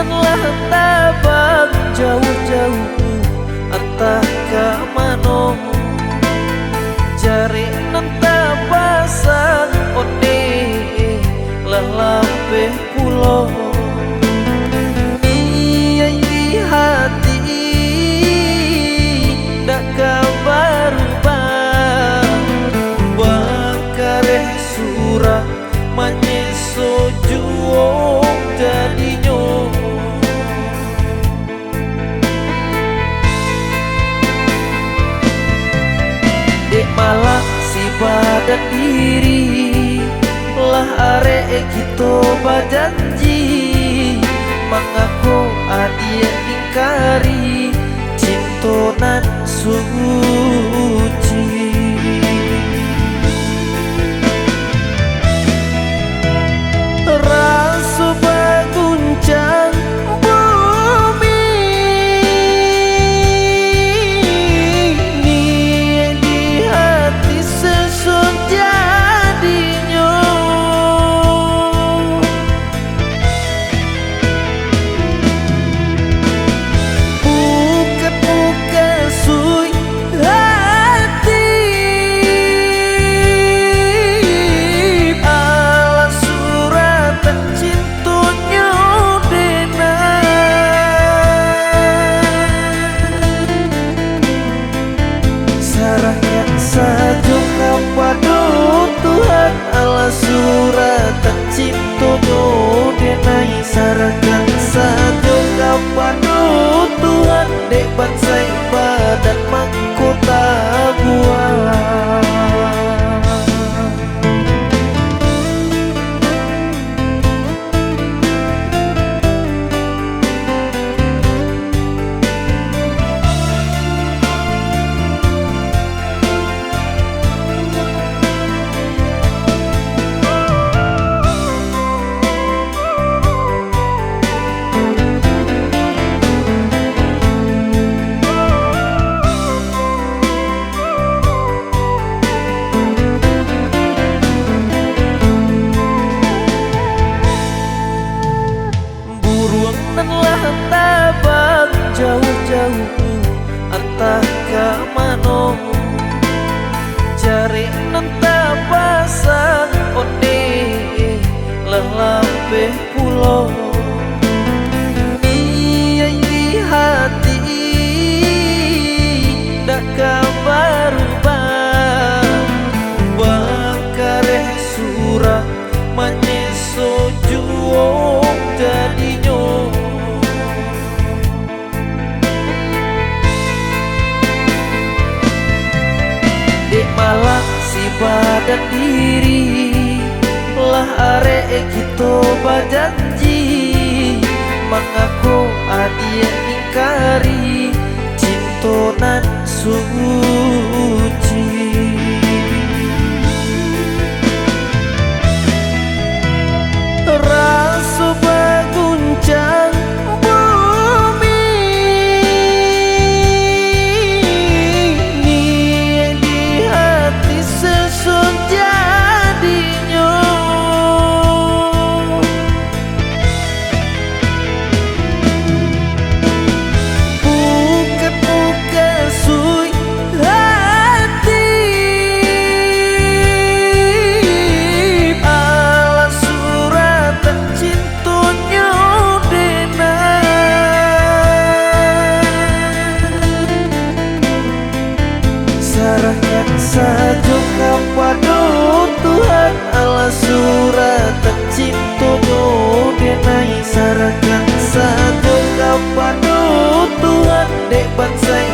nan lah tabang jauh-jauh entah ke mano jari nan tabasang onde lah lampe pulau iya di hati dak kabar bakareh surah manyeso juo jadinyo dek malah si badan diri lah arek kita bajanji mengaku adien ingkari cintonan suci rasa baguncang bumi ni di hati sesun jadinya bukan sui hati ala surat cintunya dena sarahnya saja kepada Tuhan ala surat cintunya dena sarahkan saja kepada Tuhan dek bansai badan mahkota buah nan lah tabang jauh-jauh entah ke mano jari nan tabasang onde lah lampe pulau iya di hati dak kabar bakareh surah manyeso juo jadinyo dek malah si badan diri lah arek kita bajanji mengaku adien ingkari cintonan suci rasa baguncang bumi ni di hati sesun jadinya bukan sui hati ala surat cintunya dena sarahkan saja kepada Tuhan ala surat cintunya dena sarahkan saja kepada Tuhan dek bansai